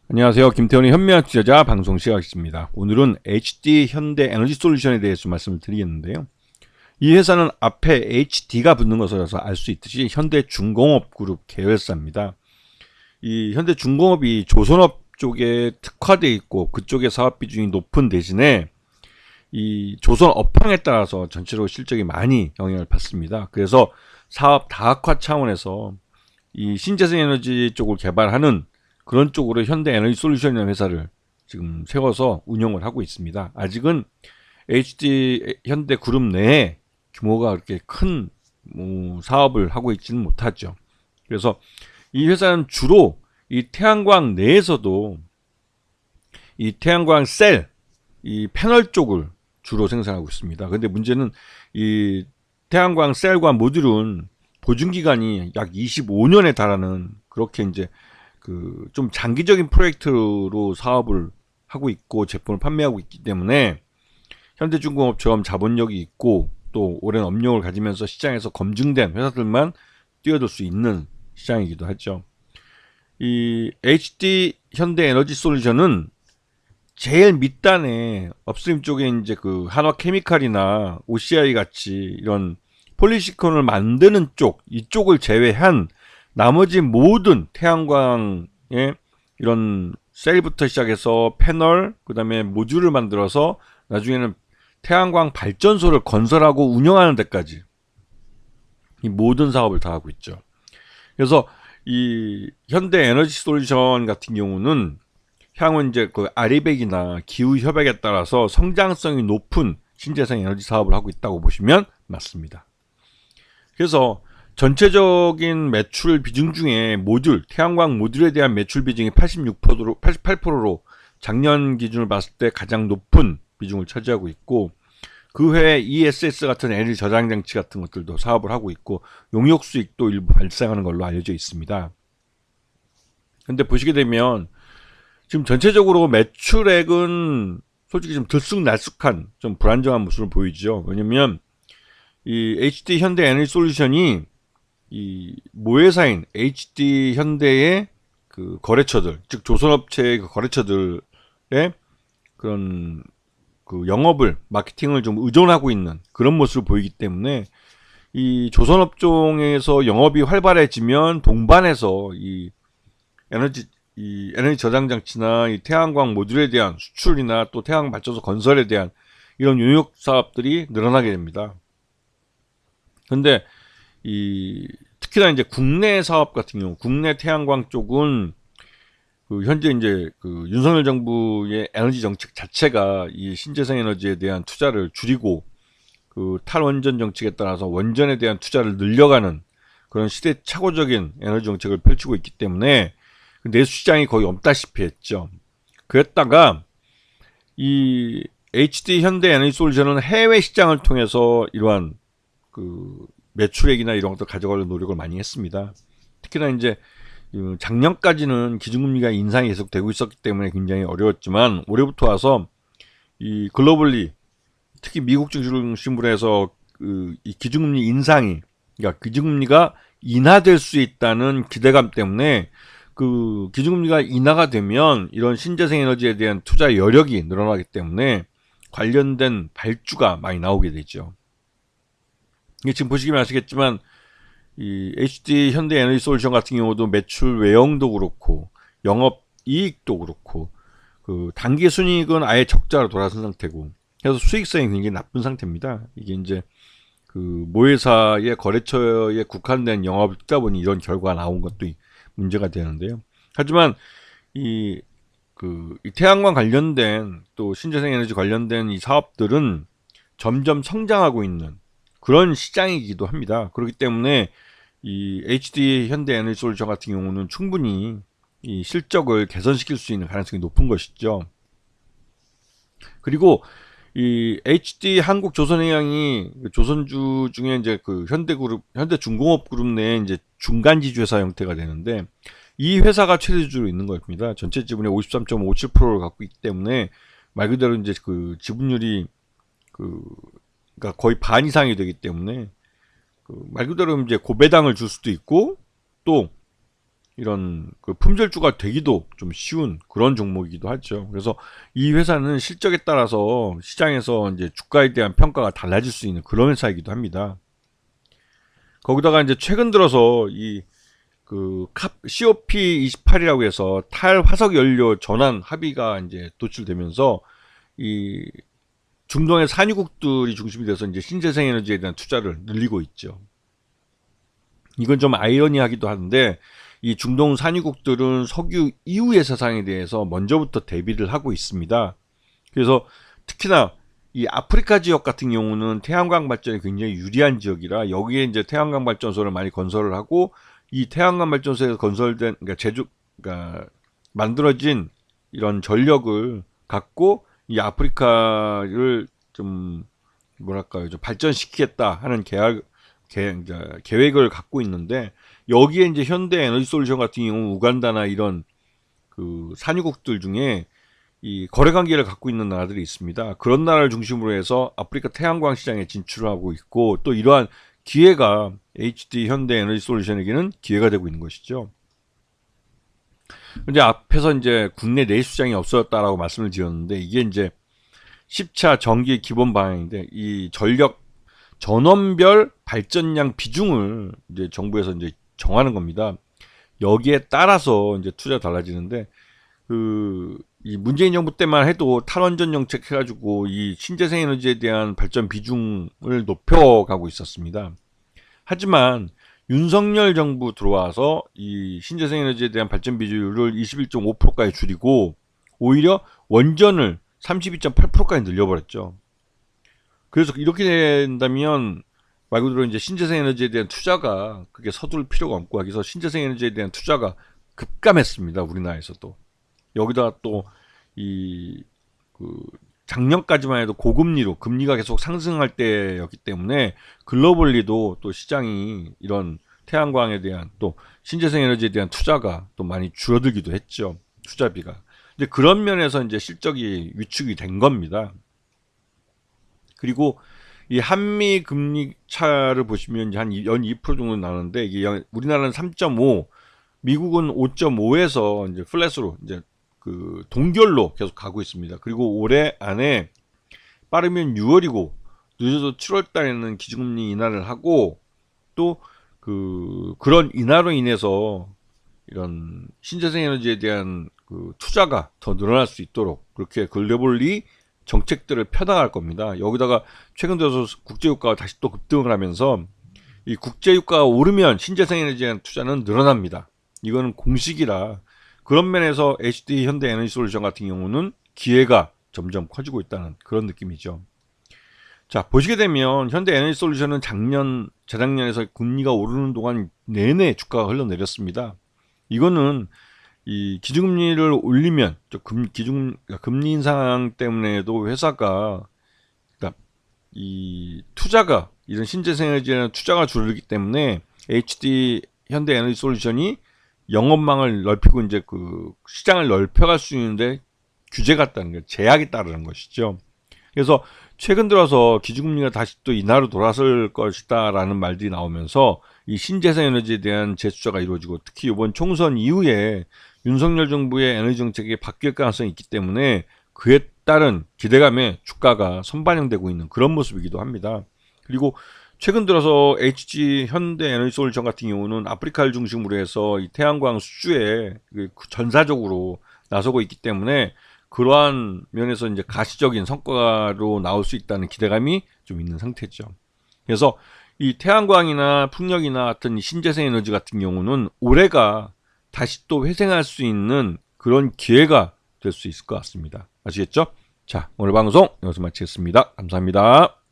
안녕하세요. 김태훈의 현명한 투자자 방송 시작하겠습니다. 오늘은 HD 현대에너지솔루션에 대해서 말씀을 드리겠는데요. 이 회사는 앞에 HD가 붙는 것으로서 알 수 있듯이 현대중공업그룹 계열사입니다. 이 현대중공업이 조선업 쪽에 특화되어 있고 그쪽의 사업 비중이 높은 대신에 이 조선 업황에 따라서 전체적으로 실적이 많이 영향을 받습니다. 그래서 사업 다각화 차원에서 이 신재생 에너지 쪽을 개발하는 그런 쪽으로 현대에너지솔루션이라는 회사를 지금 세워서 운영을 하고 있습니다. 아직은 HD 현대그룹 내에 규모가 그렇게 큰 사업을 하고 있지는 못하죠. 그래서 이 회사는 주로 이 태양광 내에서도 이 태양광 셀, 이 패널 쪽을 주로 생산하고 있습니다. 근데 문제는 이 태양광 셀과 모듈은 보증 기간이 약 25년에 달하는 그렇게 이제 그 좀 장기적인 프로젝트로 사업을 하고 있고 제품을 판매하고 있기 때문에 현대중공업처럼 자본력이 있고 또 오랜 업력을 가지면서 시장에서 검증된 회사들만 뛰어들 수 있는 시장이기도 하죠. 이 HD 현대에너지솔루션은 제일 밑단에 업스트림 쪽에 이제 그 한화케미칼이나 OCI 같이 이런 폴리시콘을 만드는 쪽 이쪽을 제외한 나머지 모든 태양광의 이런 셀부터 시작해서 패널 그다음에 모듈을 만들어서 나중에는 태양광 발전소를 건설하고 운영하는 데까지 이 모든 사업을 다 하고 있죠. 그래서 이 현대 에너지 솔루션 같은 경우는 향후 이제 그 아리백이나 기후 협약에 따라서 성장성이 높은 신재생 에너지 사업을 하고 있다고 보시면 맞습니다. 그래서 전체적인 매출 비중 중에 모듈, 태양광 모듈에 대한 매출 비중이 86%로, 88%로 작년 기준을 봤을 때 가장 높은 비중을 차지하고 있고 그 외에 ESS 같은 에너지 저장 장치 같은 것들도 사업을 하고 있고 용역 수익도 일부 발생하는 걸로 알려져 있습니다. 근데 보시게 되면 지금 전체적으로 매출액은 솔직히 좀 들쑥날쑥한 좀 불안정한 모습을 보이죠. 왜냐면 이 HD 현대 에너지 솔루션이 이 모회사인 HD 현대의 그 거래처들, 즉 조선업체의 그 거래처들의 그런 그 영업을 마케팅을 좀 의존하고 있는 그런 모습을 보이기 때문에 이 조선업종에서 영업이 활발해지면 동반해서 이 에너지 저장 장치나 이 태양광 모듈에 대한 수출이나 또 태양 발전소 건설에 대한 이런 용역 사업들이 늘어나게 됩니다. 근데 이 특히나 이제 국내 사업 같은 경우, 국내 태양광 쪽은 그 현재 이제 그 윤석열 정부의 에너지 정책 자체가 이 신재생 에너지에 대한 투자를 줄이고 그 탈원전 정책에 따라서 원전에 대한 투자를 늘려가는 그런 시대착오적인 에너지 정책을 펼치고 있기 때문에 내수 시장이 거의 없다시피 했죠. 그랬다가 이 HD 현대 에너지 솔루션은 해외 시장을 통해서 이러한 그 매출액이나 이런 것들 가져가려는 노력을 많이 했습니다. 특히나 이제 작년까지는 기준금리가 인상이 계속되고 있었기 때문에 굉장히 어려웠지만 올해부터 와서 이 글로벌리 특히 미국 중심으로 해서 이 기준금리 인상이 그러니까 기준금리가 인하될 수 있다는 기대감 때문에 그 기준금리가 인하가 되면 이런 신재생 에너지에 대한 투자 여력이 늘어나기 때문에 관련된 발주가 많이 나오게 되죠. 이게 지금 보시면 아시겠지만 이 HD 현대 에너지 솔루션 같은 경우도 매출 외형도 그렇고 영업 이익도 그렇고 그 단기 순이익은 아예 적자로 돌아선 상태고 그래서 수익성이 굉장히 나쁜 상태입니다. 이게 이제 그 모회사의 거래처에 국한된 영업을 듣다 보니 이런 결과가 나온 것도 문제가 되는데요. 하지만 이 태양광 관련된 또 신재생 에너지 관련된 이 사업들은 점점 성장하고 있는 그런 시장이기도 합니다. 그렇기 때문에 이 HD 현대 에너지 솔루션 같은 경우는 충분히 이 실적을 개선시킬 수 있는 가능성이 높은 것이죠. 그리고 이 HD 한국조선해양이 조선주 중에 이제 그 현대그룹, 현대중공업그룹 내에 이제 중간지주 회사 형태가 되는데 이 회사가 최대주로 있는 겁니다. 전체 지분의 53.57%를 갖고 있기 때문에 말 그대로 이제 그 지분율이 그러니까 거의 반 이상이 되기 때문에 그 말 그대로 이제 고배당을 줄 수도 있고 또 이런 그 품절주가 되기도 좀 쉬운 그런 종목이기도 하죠. 그래서 이 회사는 실적에 따라서 시장에서 이제 주가에 대한 평가가 달라질 수 있는 그런 회사이기도 합니다. 거기다가 이제 최근 들어서 이 그 COP28이라고 해서 탈화석 연료 전환 합의가 이제 도출되면서 이 중동의 산유국들이 중심이 돼서 이제 신재생 에너지에 대한 투자를 늘리고 있죠. 이건 좀 아이러니하기도 한데 이 중동 산유국들은 석유 이후의 세상에 대해서 먼저부터 대비를 하고 있습니다. 그래서 특히나 이 아프리카 지역 같은 경우는 태양광 발전이 굉장히 유리한 지역이라 여기에 이제 태양광 발전소를 많이 건설을 하고 이 태양광 발전소에서 건설된 그러니까 만들어진 이런 전력을 갖고 이 아프리카를 좀 뭐랄까요, 좀 발전시키겠다 하는 계획을 갖고 있는데 여기에 이제 현대 에너지솔루션 같은 경우 우간다나 이런 그 산유국들 중에 이 거래 관계를 갖고 있는 나라들이 있습니다. 그런 나라를 중심으로 해서 아프리카 태양광 시장에 진출하고 있고 또 이러한 기회가 HD 현대 에너지솔루션에게는 기회가 되고 있는 것이죠. 근데 앞에서 이제 국내 내수장이 없어졌다라고 말씀을 드렸는데 이게 이제 10차 정기 기본 방향인데 이 전력 전원별 발전량 비중을 이제 정부에서 이제 정하는 겁니다. 여기에 따라서 이제 투자 달라지는데 이 문재인 정부 때만 해도 탈원전 정책 해가지고 이 신재생 에너지에 대한 발전 비중을 높여가고 있었습니다. 하지만 윤석열 정부 들어와서 이 신재생 에너지에 대한 발전 비율을 21.5%까지 줄이고 오히려 원전을 32.8%까지 늘려버렸죠. 그래서 이렇게 된다면 말 그대로 이제 신재생 에너지에 대한 투자가 그게 서둘 필요가 없고 하기서 신재생 에너지에 대한 투자가 급감했습니다. 우리나라에서도. 여기다가 또 이 작년까지만 해도 고금리로 금리가 계속 상승할 때였기 때문에 글로벌리도 또 시장이 이런 태양광에 대한 또 신재생 에너지에 대한 투자가 또 많이 줄어들기도 했죠. 투자비가. 이제 그런 면에서 이제 실적이 위축이 된 겁니다. 그리고 이 한미 금리 차를 보시면 한 연 2% 정도 나는데 이게 우리나라는 3.5, 미국은 5.5에서 이제 플랫으로 이제 동결로 계속 가고 있습니다. 그리고 올해 안에 빠르면 6월이고 늦어도 7월 달에는 기준금리 인하를 하고 또 그런 인하로 인해서 이런 신재생 에너지에 대한 투자가 더 늘어날 수 있도록 그렇게 글로벌리 정책들을 펴나갈 겁니다. 여기다가 최근 들어서 국제유가가 다시 또 급등을 하면서 이 국제유가가 오르면 신재생 에너지에 대한 투자는 늘어납니다. 이거는 공식이라 그런 면에서 HD 현대 에너지 솔루션 같은 경우는 기회가 점점 커지고 있다는 그런 느낌이죠. 자, 보시게 되면 현대 에너지 솔루션은 재작년에서 금리가 오르는 동안 내내 주가가 흘러내렸습니다. 이거는 이 기준금리를 올리면 금리 인상 때문에도 회사가 그러니까 이 투자가 이런 신재생 에너지에 투자가 줄기 때문에 HD 현대 에너지 솔루션이 영업망을 넓히고 이제 시장을 넓혀갈 수 있는데 규제가 있다는 게 제약이 따르는 것이죠. 그래서 최근 들어서 기준금리가 다시 또 인하로 돌아설 것이다라는 말들이 나오면서 이 신재생 에너지에 대한 재투자가 이루어지고 특히 이번 총선 이후에 윤석열 정부의 에너지 정책이 바뀔 가능성이 있기 때문에 그에 따른 기대감에 주가가 선반영되고 있는 그런 모습이기도 합니다. 그리고 최근 들어서 HG 현대 에너지 솔루션 같은 경우는 아프리카를 중심으로 해서 이 태양광 수주에 전사적으로 나서고 있기 때문에 그러한 면에서 이제 가시적인 성과로 나올 수 있다는 기대감이 좀 있는 상태죠. 그래서 이 태양광이나 풍력이나 같은 신재생 에너지 같은 경우는 올해가 다시 또 회생할 수 있는 그런 기회가 될 수 있을 것 같습니다. 아시겠죠? 자, 오늘 방송 여기서 마치겠습니다. 감사합니다.